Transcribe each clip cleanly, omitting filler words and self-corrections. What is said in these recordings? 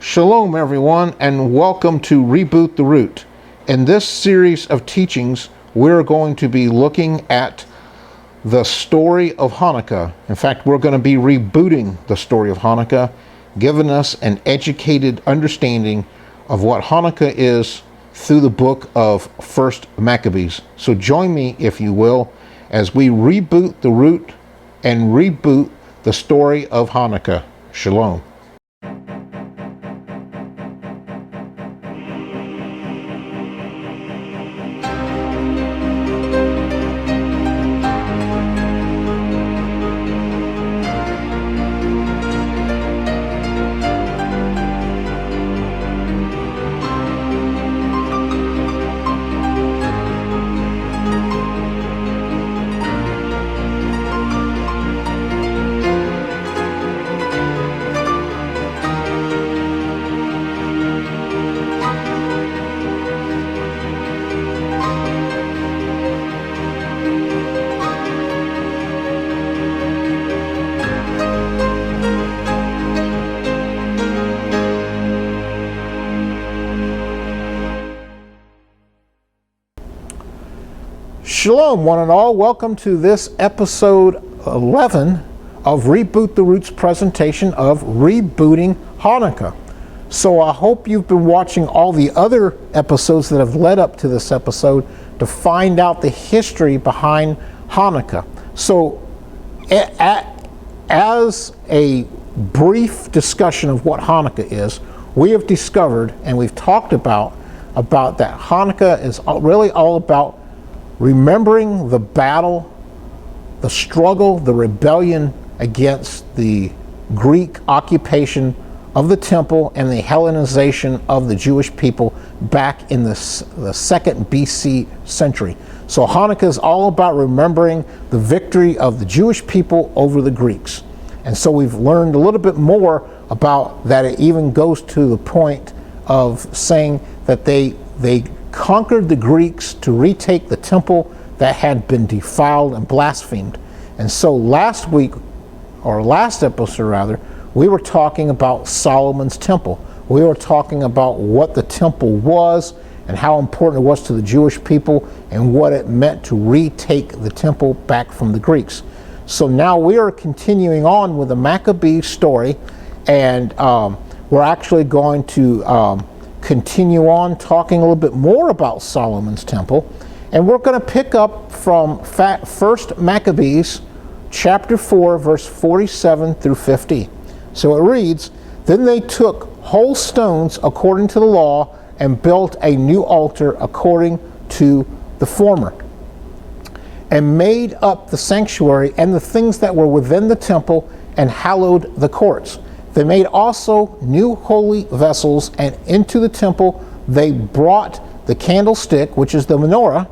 Shalom everyone, and welcome to Reboot the Root. In this series of teachings, we're going to be looking at the story of Hanukkah. In fact, we're going to be rebooting the story of Hanukkah, giving us an educated understanding of what Hanukkah is through the book of 1st Maccabees. So join me, if you will, as we reboot the root and reboot the story of Hanukkah. Shalom. Shalom, one and all. Welcome to this episode 11 of Reboot the Roots presentation of Rebooting Hanukkah. So I hope you've been watching all the other episodes that have led up to this episode to find out the history behind Hanukkah. So as a brief discussion of what Hanukkah is, we have discovered and we've talked about that Hanukkah is really all about remembering the battle, the struggle, the rebellion against the Greek occupation of the temple and the Hellenization of the Jewish people back in the 2nd BC century. So Hanukkah is all about remembering the victory of the Jewish people over the Greeks. And so we've learned a little bit more about that. It even goes to the point of saying that they conquered the Greeks to retake the temple that had been defiled and blasphemed. And so last episode rather, we were talking about Solomon's temple. We were talking about what the temple was and how important it was to the Jewish people and what it meant to retake the temple back from the Greeks. So now we are continuing on with the Maccabees story, and we're actually going to continue on talking a little bit more about Solomon's temple, and we're going to pick up from 1st Maccabees chapter 4 verse 47 through 50. So it reads, "Then they took whole stones according to the law and built a new altar according to the former, and made up the sanctuary and the things that were within the temple, and hallowed the courts. They made also new holy vessels, and into the temple they brought the candlestick, which is the menorah,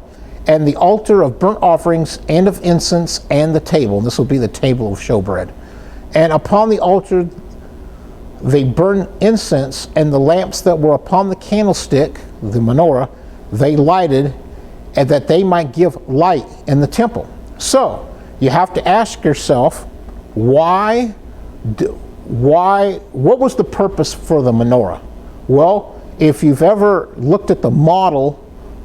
and the altar of burnt offerings and of incense, and the table." And this will be the table of showbread. "And upon the altar they burned incense, and the lamps that were upon the candlestick, the menorah, they lighted, and that they might give light in the temple." So you have to ask yourself, what was the purpose for the menorah? Well, if you've ever looked at the model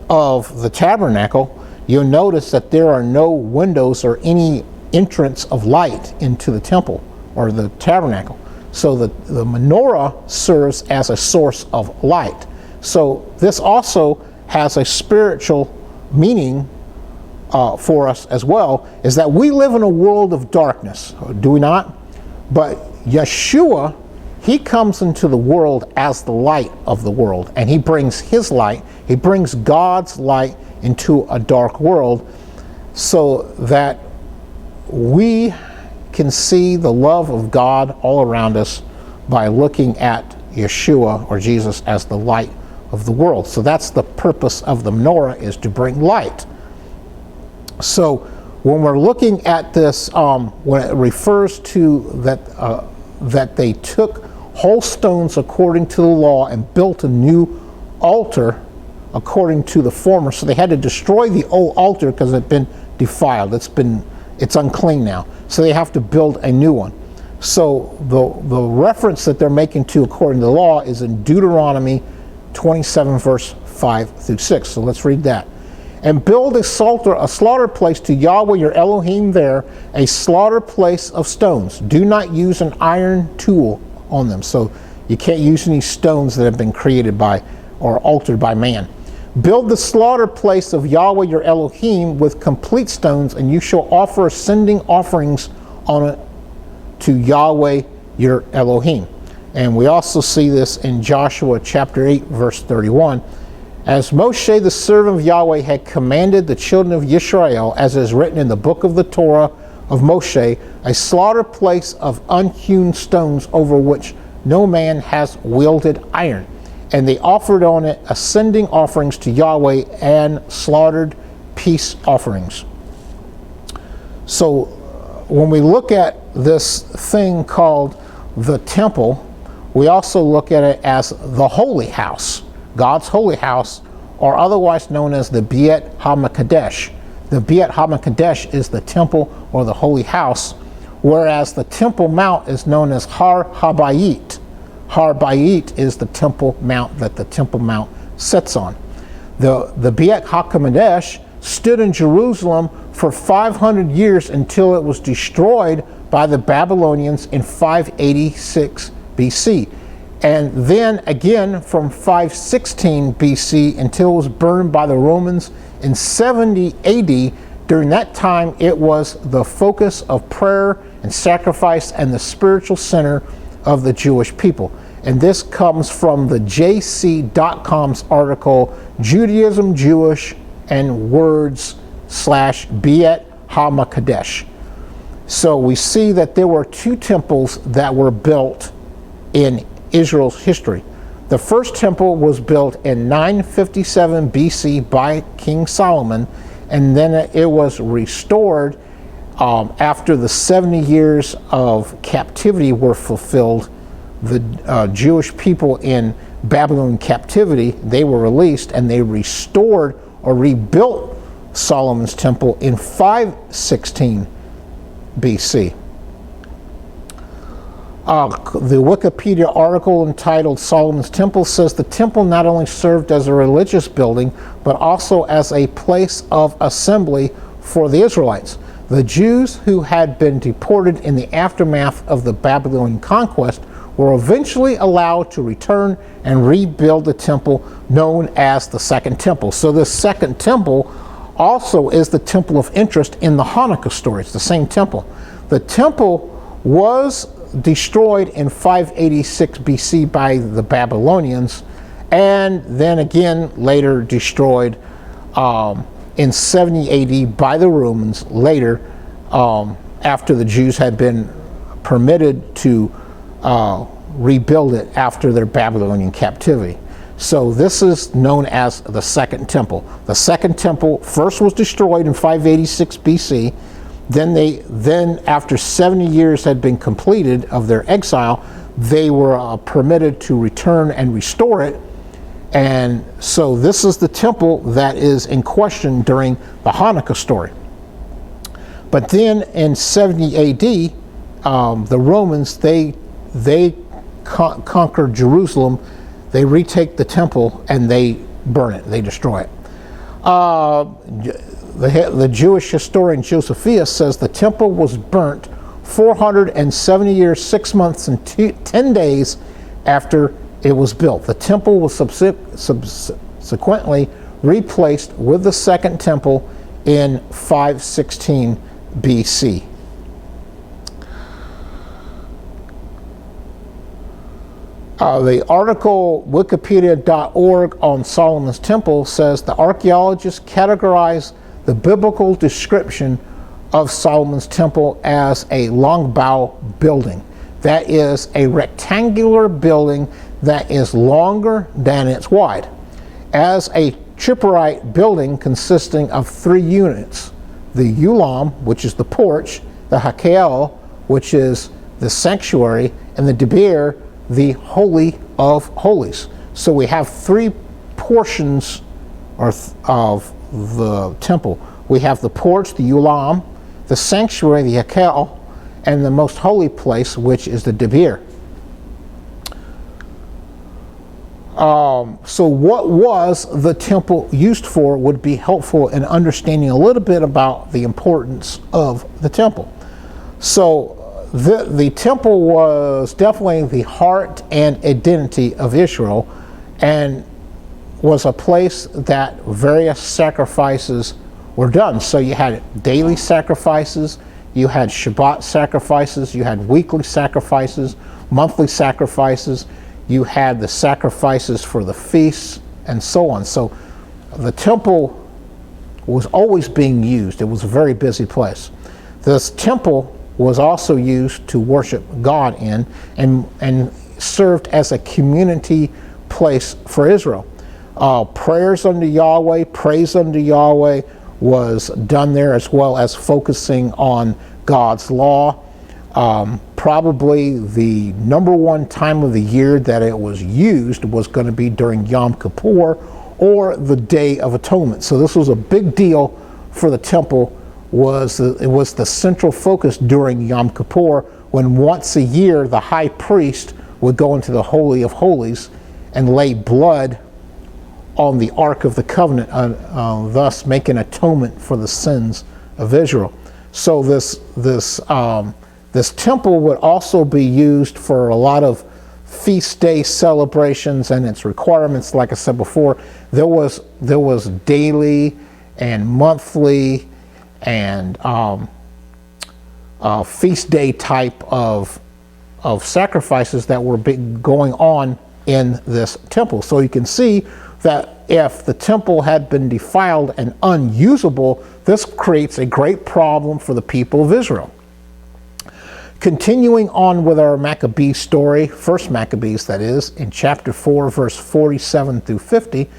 of the tabernacle, you'll notice that there are no windows or any entrance of light into the temple or the tabernacle. So the menorah serves as a source of light. So this also has a spiritual meaning for us as well, is that we live in a world of darkness, do we not? But Yeshua, he comes into the world as the light of the world, and he brings his light, he brings God's light into a dark world so that we can see the love of God all around us by looking at Yeshua or Jesus as the light of the world. So that's the purpose of the menorah, is to bring light. So when we're looking at this, when it refers to that they took whole stones according to the law and built a new altar according to the former. So they had to destroy the old altar because it had been defiled. It's unclean now. So they have to build a new one. So the reference that they're making to according to the law is in Deuteronomy 27 verse 5 through 6. So let's read that. And build a slaughter place to Yahweh your Elohim there, a slaughter place of stones. Do not use an iron tool on them. So you can't use any stones that have been created by or altered by man. Build the slaughter place of Yahweh your Elohim with complete stones, and you shall offer ascending offerings on it to Yahweh your Elohim. And we also see this in Joshua chapter 8 verse 31. As Moshe the servant of Yahweh had commanded the children of Israel, as is written in the book of the Torah of Moshe, a slaughter place of unhewn stones over which no man has wielded iron. And they offered on it ascending offerings to Yahweh and slaughtered peace offerings. So when we look at this thing called the temple, we also look at it as the holy house, God's holy house, or otherwise known as the Beit HaMakadesh. The Beit HaMakadesh is the temple or the holy house, whereas the Temple Mount is known as Har Habayit. Har Bayit is the temple mount that the Temple Mount sits on. The Beit HaMakadesh stood in Jerusalem for 500 years until it was destroyed by the Babylonians in 586 BC. And then again from 516 BC until it was burned by the Romans in 70 AD. During that time, it was the focus of prayer and sacrifice and the spiritual center of the Jewish people. And this comes from the JC.com's article, Judaism, Jewish, and Words / Beit HaMakadesh. So we see that there were two temples that were built in Israel's history. The first temple was built in 957 BC by King Solomon, and then it was restored after the 70 years of captivity were fulfilled. The Jewish people in Babylon captivity, they were released and they restored or rebuilt Solomon's temple in 516 BC. The Wikipedia article entitled Solomon's Temple says the temple not only served as a religious building, but also as a place of assembly for the Israelites. The Jews who had been deported in the aftermath of the Babylonian conquest were eventually allowed to return and rebuild the temple known as the Second Temple. So this Second Temple also is the temple of interest in the Hanukkah story. It's the same temple. The temple was destroyed in 586 BC by the Babylonians, and then again later destroyed in 70 AD by the Romans later, after the Jews had been permitted to rebuild it after their Babylonian captivity. So this is known as the Second Temple. The Second Temple first was destroyed in 586 BC. Then after 70 years had been completed of their exile, they were permitted to return and restore it. And so this is the temple that is in question during the Hanukkah story. But then in 70 AD, the Romans, they conquer Jerusalem, they retake the temple, and they burn it, they destroy it. The Jewish historian Josephus says the temple was burnt 470 years, 6 months, and 10 days after it was built. The temple was subsequently replaced with the Second Temple in 516 BC. The article Wikipedia.org on Solomon's Temple says the archaeologists categorize the biblical description of Solomon's Temple as a longbow building. That is a rectangular building that is longer than it's wide. As a tripartite building consisting of 3 units, the Ulam, which is the porch, the Hakel, which is the sanctuary, and the Debir, the Holy of Holies. So we have 3 portions of the temple. We have the porch, the Ulam, the sanctuary, the Hakel, and the most holy place, which is the Debir. So what was the temple used for would be helpful in understanding a little bit about the importance of the temple. So the temple was definitely the heart and identity of Israel, and was a place that various sacrifices were done. So you had daily sacrifices, you had Shabbat sacrifices, you had weekly sacrifices, monthly sacrifices, you had the sacrifices for the feasts, and so on. So the temple was always being used. It was a very busy place. This temple was also used to worship God in, and served as a community place for Israel. Prayers unto Yahweh, praise unto Yahweh was done there, as well as focusing on God's law. Probably the number one time of the year that it was used was going to be during Yom Kippur, or the Day of Atonement. So this was a big deal for the temple. It was the central focus during Yom Kippur, when once a year the high priest would go into the Holy of Holies and lay blood on the Ark of the Covenant, thus making atonement for the sins of Israel. So this temple would also be used for a lot of feast day celebrations and its requirements. Like I said before, there was daily and monthly and feast day type of sacrifices that were going on in this temple. So you can see that if the temple had been defiled and unusable, this creates a great problem for the people of Israel. Continuing on with our Maccabees story, first Maccabees that is, in chapter 4, verse 47 through 50,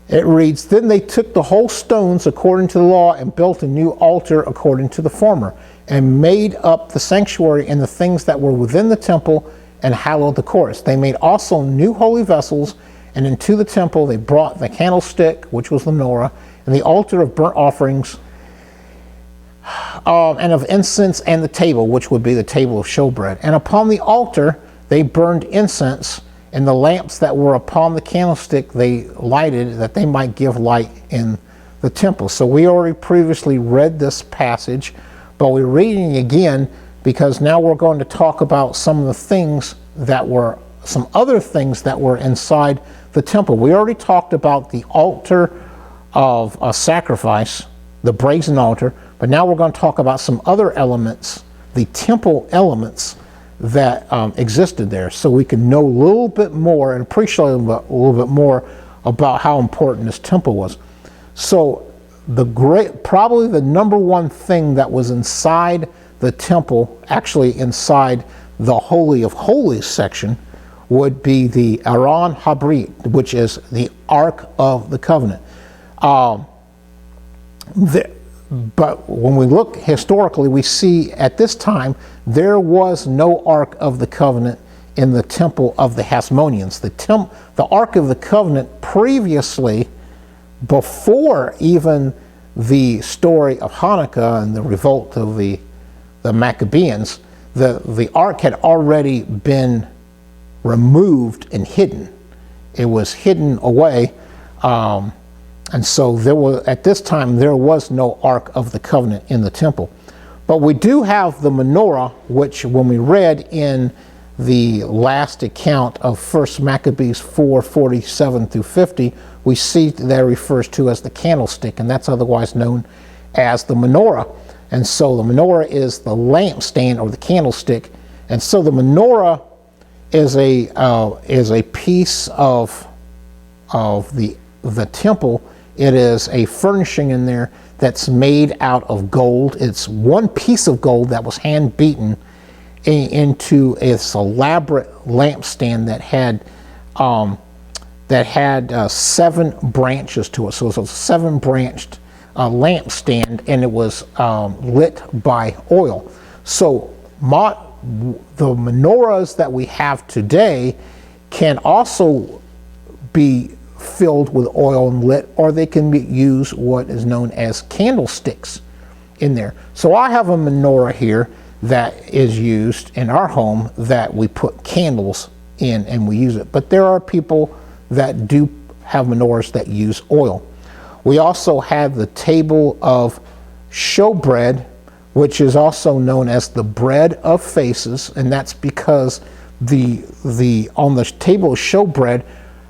it reads, "Then they took the whole stones according to the law and built a new altar according to the former, and made up the sanctuary and the things that were within the temple, and hallowed the courts. They made also new holy vessels, and into the temple they brought the candlestick, which was the menorah, and the altar of burnt offerings, and of incense, and the table, which would be the table of showbread. And upon the altar they burned incense, and the lamps that were upon the candlestick they lighted, that they might give light in the temple." So we already previously read this passage, but we're reading again because now we're going to talk about some of the things that were, some other things that were inside the temple. We already talked about the altar of sacrifice, the brazen altar, but now we're going to talk about some other elements, the temple elements that existed there, so we can know a little bit more and appreciate a little bit more about how important this temple was. So probably the number one thing that was inside the temple, actually inside the Holy of Holies section, would be the Aron Habrit, which is the Ark of the Covenant. But when we look historically, we see at this time there was no Ark of the Covenant in the temple of the Hasmoneans. The Ark of the Covenant previously, before even the story of Hanukkah and the revolt of the Maccabees, the Ark had already been removed and hidden. It was hidden away. And so at this time, there was no Ark of the Covenant in the temple. But we do have the menorah, which when we read in the last account of 1 Maccabees 4:47 through 50, we see that refers to as the candlestick, and that's otherwise known as the menorah. And so the menorah is the lampstand or the candlestick. And so the menorah is a piece of the temple. It is a furnishing in there that's made out of gold. It's one piece of gold that was hand beaten into this elaborate lampstand that had 7 branches to it. So it was a 7-branched lampstand, and it was lit by oil. So the menorahs that we have today can also be filled with oil and lit, or they can use what is known as candlesticks in there. So I have a menorah here that is used in our home that we put candles in and we use it. But there are people that do have menorahs that use oil. We also have the table of showbread, which is also known as the bread of faces, and that's because on the table of showbread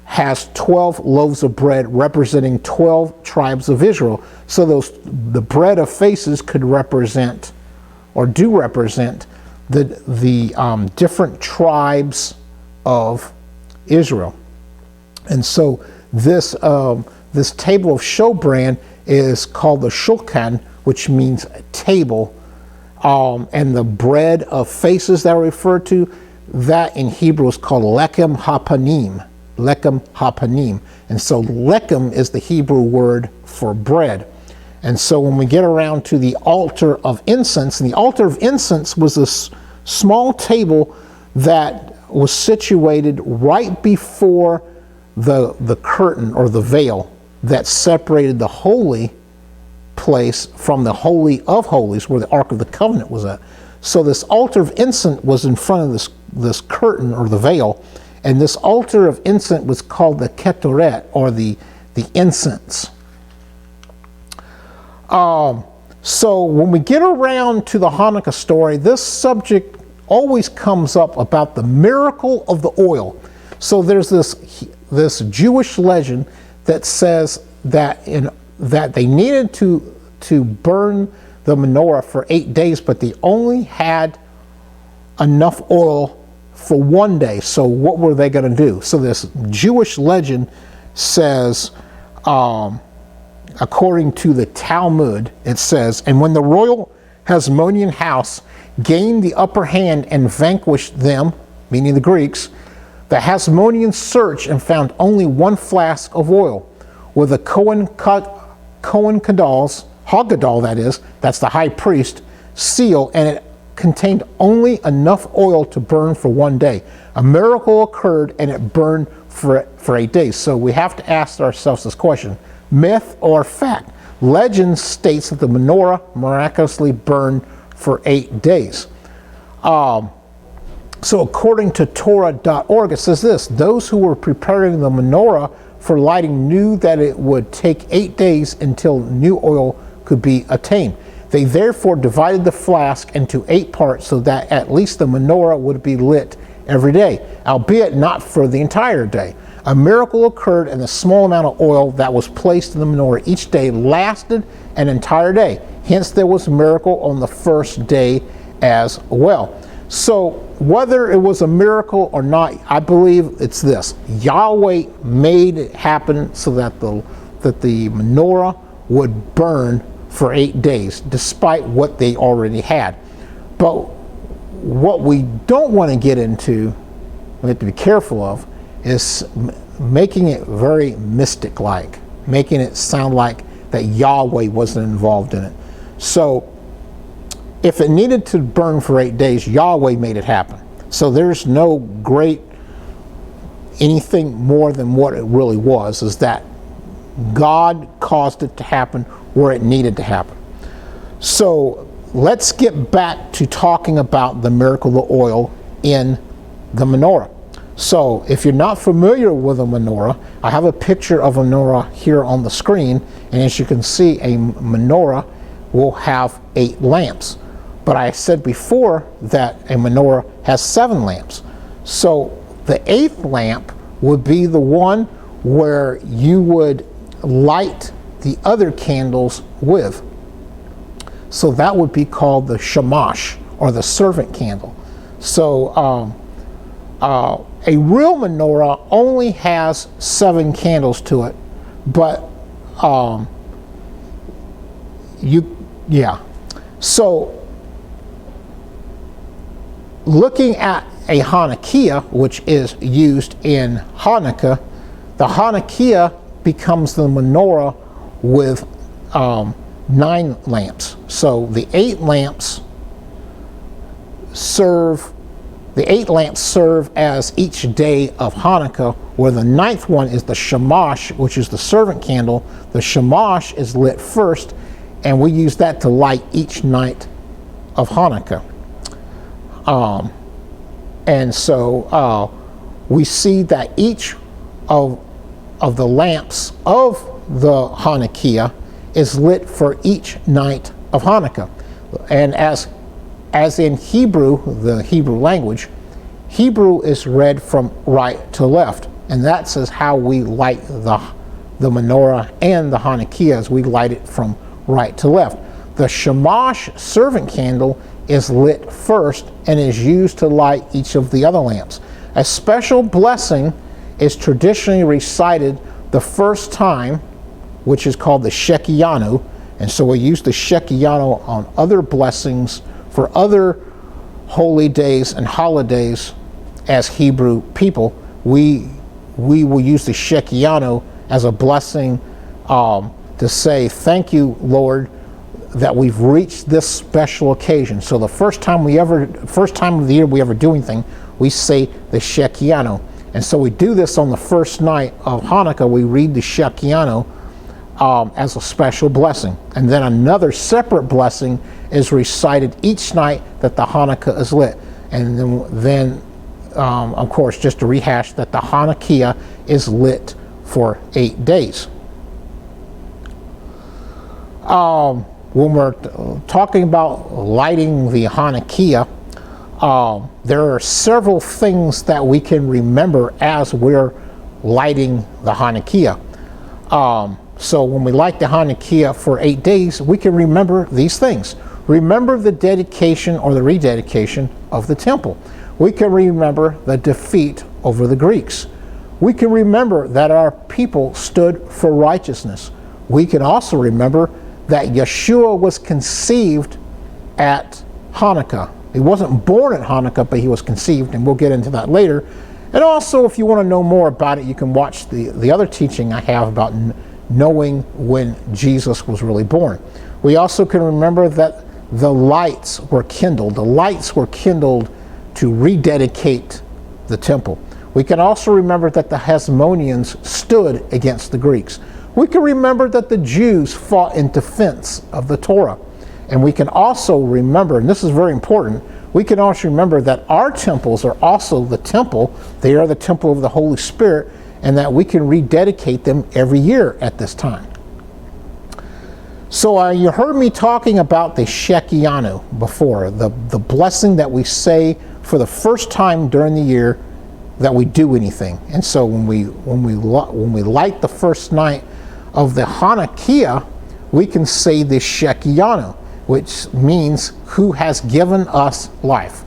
has 12 loaves of bread representing 12 tribes of Israel. So the bread of faces could represent, or do represent, the different tribes of Israel. And so this table of showbread is called the shulchan, which means table, and the bread of faces that are referred to, that in Hebrew is called lechem hapanim. Lechem hapanim. And so lechem is the Hebrew word for bread. And so when we get around to the altar of incense, and the altar of incense was this small table that was situated right before the curtain or the veil that separated the holy place from the Holy of Holies, where the Ark of the Covenant was at. So this altar of incense was in front of this curtain or the veil, and this altar of incense was called the ketoret, or the incense. So when we get around to the Hanukkah story, this subject always comes up about the miracle of the oil. So there's this Jewish legend that says that they needed to burn the menorah for 8 days, but they only had enough oil for 1 day. So what were they going to do? So this Jewish legend says, according to the Talmud, it says, "And when the royal Hasmonean house gained the upper hand and vanquished them," meaning the Greeks, "the Hasmoneans searched and found only 1 flask of oil with a Kohen Gadol's, Hagadol that is, that's the high priest, seal, and it contained only enough oil to burn for 1 day. A miracle occurred and it burned for 8 days." So we have to ask ourselves this question: myth or fact? Legend states that the menorah miraculously burned for 8 days. So according to Torah.org, it says this: "Those who were preparing the menorah for lighting knew that it would take 8 days until new oil could be attained. They therefore divided the flask into 8 parts so that at least the menorah would be lit every day, albeit not for the entire day. A miracle occurred, and the small amount of oil that was placed in the menorah each day lasted an entire day. Hence there was a miracle on the first day as well." So whether it was a miracle or not, I believe it's this: Yahweh made it happen so that the menorah would burn for 8 days, despite what they already had. But what we don't want to get into, we have to be careful of, is making it very mystic-like, making it sound like that Yahweh wasn't involved in it. So if it needed to burn for 8 days, Yahweh made it happen. So there's no great anything more than what it really was, is that God caused it to happen where it needed to happen. So let's get back to talking about the miracle of oil in the menorah. So if you're not familiar with a menorah, I have a picture of a menorah here on the screen, and as you can see, a menorah will have 8 lamps. But I said before that a menorah has 7 lamps. So the 8th lamp would be the one where you would light the other candles with. So that would be called the shamash, or the servant candle. So a real menorah only has 7 candles to it, but So looking at a Hanukkah, which is used in Hanukkah, the Hanukkah becomes the menorah with 9 lamps. So the 8 lamps serve as each day of Hanukkah, where the 9th one is the shamash, which is the servant candle. The shamash is lit first, and we use that to light each night of Hanukkah. And so we see that each of the lamps of the Hanukkah is lit for each night of Hanukkah. And as in Hebrew, the Hebrew language, Hebrew is read from right to left. And that's how we light the menorah and the Hanukkah, as we light it from right to left. The Shamash servant candle is lit first and is used to light each of the other lamps. A special blessing is traditionally recited the first time, which is called the Shekianu. And so we use the Shekianu on other blessings for other holy days and holidays as Hebrew people. We will use the Shekianu as a blessing to say, thank you, Lord, that we've reached this special occasion. So the first time of the year we ever do anything, we say the Shekianu. And so we do this on the first night of Hanukkah. We read the Shekianu as a special blessing. And then another separate blessing is recited each night that the Hanukkah is lit. And then of course, just to rehash, that the Hanukkah is lit for 8 days. When we're talking about lighting the Hanukkah, there are several things that we can remember as we're lighting the Hanukkah. So when we light the Hanukkah for 8 days, we can remember these things. Remember the dedication or the rededication of the temple. We can remember the defeat over the Greeks. We can remember that our people stood for righteousness. We can also remember that Yeshua was conceived at Hanukkah. He wasn't born at Hanukkah, but he was conceived, and we'll get into that later. And also, if you want to know more about it, you can watch the other teaching I have about knowing when Jesus was really born. We also can remember that the lights were kindled. The lights were kindled to rededicate the temple. We can also remember that the Hasmoneans stood against the Greeks. We can remember that the Jews fought in defense of the Torah. And we can also remember, and this is very important, we can also remember that our temples are also the temple. They are the temple of the Holy Spirit, and that we can rededicate them every year at this time. So you heard me talking about the Shekianu before, the blessing that we say for the first time during the year that we do anything. And so when we light the first night of the Hanukkah, we can say the Shekianu, which means who has given us life.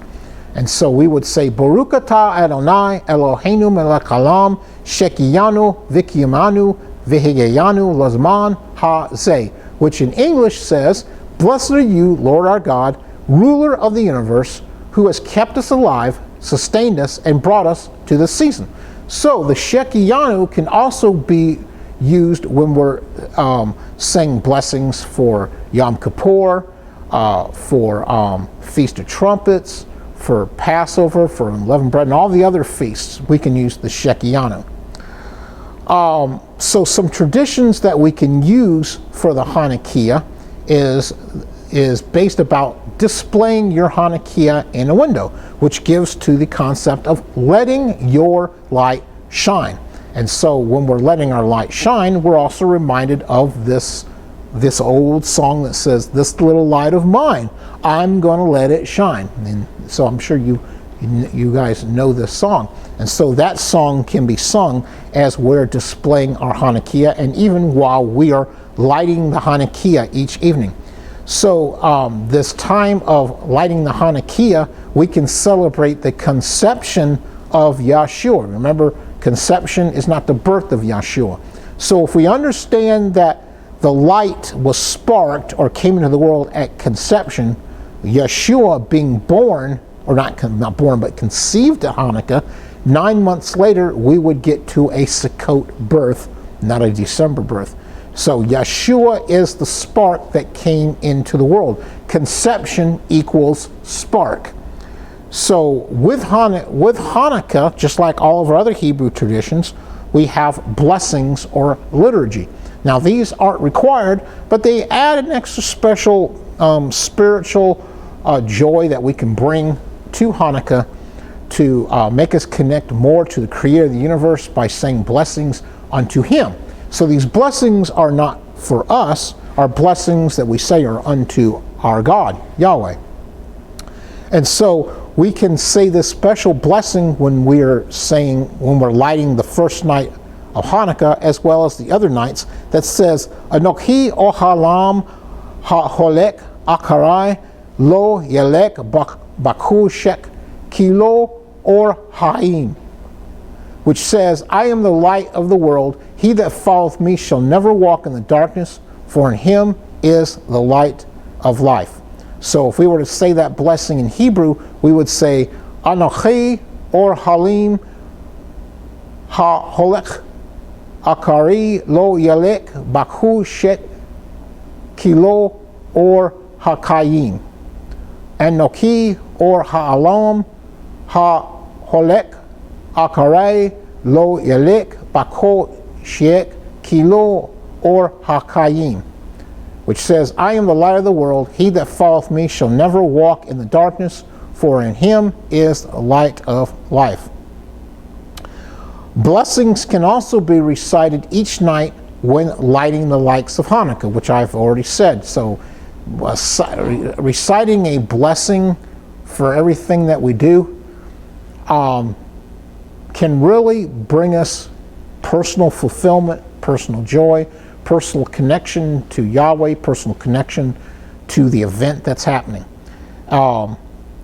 And so we would say, Baruch atah Adonai Eloheinu melech haolam Shekianu v'kiyamanu v'higayanu lazman ha-zeh, which in English says, blessed are you, Lord our God, ruler of the universe, who has kept us alive, sustained us, and brought us to this season. So the Shekianu can also be used when we're saying blessings for Yom Kippur, for Feast of Trumpets, for Passover, for unleavened bread, and all the other feasts. We can use the Shekianu. So some traditions that we can use for the Hanukkah is based about displaying your Hanukkah in a window, which gives to the concept of letting your light shine. And so when we're letting our light shine, we're also reminded of this old song that says, this little light of mine, I'm going to let it shine. And so I'm sure you guys know this song. And so that song can be sung as we're displaying our Hanukkah, and even while we are lighting the Hanukkah each evening. So this time of lighting the Hanukkah, we can celebrate the conception of Yeshua. Remember, conception is not the birth of Yeshua. So if we understand that the light was sparked or came into the world at conception, Yeshua being born, or not born, but conceived at Hanukkah, 9 months later we would get to a Sukkot birth, not a December birth. So Yeshua is the spark that came into the world. Conception equals spark. So with Hanukkah, just like all of our other Hebrew traditions, we have blessings or liturgy. Now these aren't required, but they add an extra special spiritual joy that we can bring to Hanukkah to make us connect more to the creator of the universe by saying blessings unto him. So these blessings are not for us, are blessings that we say are unto our God, Yahweh. And so we can say this special blessing when we're lighting the first night of Hanukkah, as well as the other nights, that says, Anochi ohalam ha-holek akarai lo yelek baku shek kilo or haim, which says, I am the light of the world. He that followeth me shall never walk in the darkness, for in him is the light of life. So if we were to say that blessing in Hebrew, we would say, Anochi or halim ha-holek akari lo yelek baku shek kilo or hakayim. Anochi or ha'alam ha-holek akare lo yelek baku shek kilo or hakayim, which says, I am the light of the world. He that followeth me shall never walk in the darkness, for in him is the light of life. Blessings can also be recited each night when lighting the lights of Hanukkah, which I've already said. So reciting a blessing for everything that we do can really bring us personal fulfillment, personal joy, personal connection to Yahweh, personal connection to the event that's happening.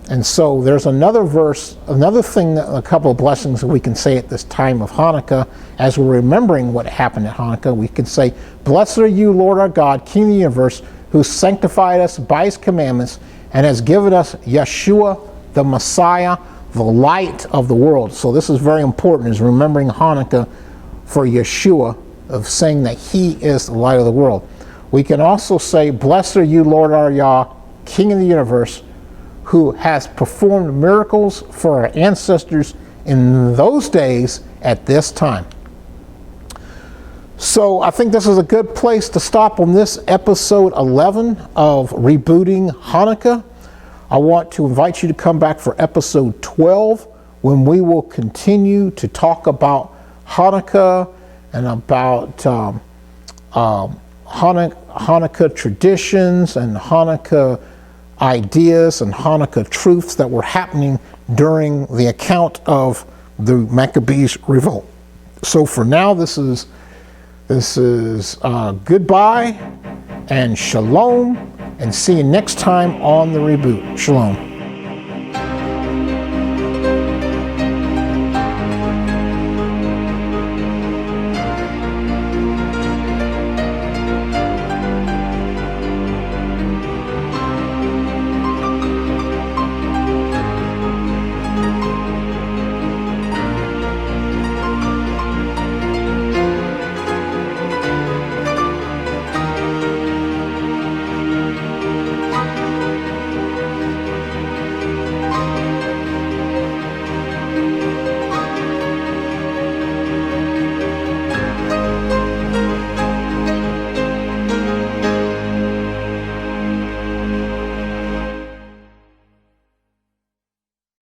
And so there's another verse, another thing, a couple of blessings that we can say at this time of Hanukkah, as we're remembering what happened at Hanukkah. We can say, Blessed are you, Lord our God, King of the universe, who sanctified us by his commandments and has given us Yeshua, the Messiah, the light of the world. So this is very important, is remembering Hanukkah for Yeshua, of saying that he is the light of the world. We can also say, Blessed are you, Lord our Yah, King of the universe, who has performed miracles for our ancestors in those days at this time. So I think this is a good place to stop on this episode 11 of Rebooting Hanukkah. I want to invite you to come back for episode 12, when we will continue to talk about Hanukkah and about Hanukkah traditions and Hanukkah ideas and Hanukkah truths that were happening during the account of the Maccabees revolt. So for now, this is goodbye and shalom, and see you next time on the Reboot. Shalom.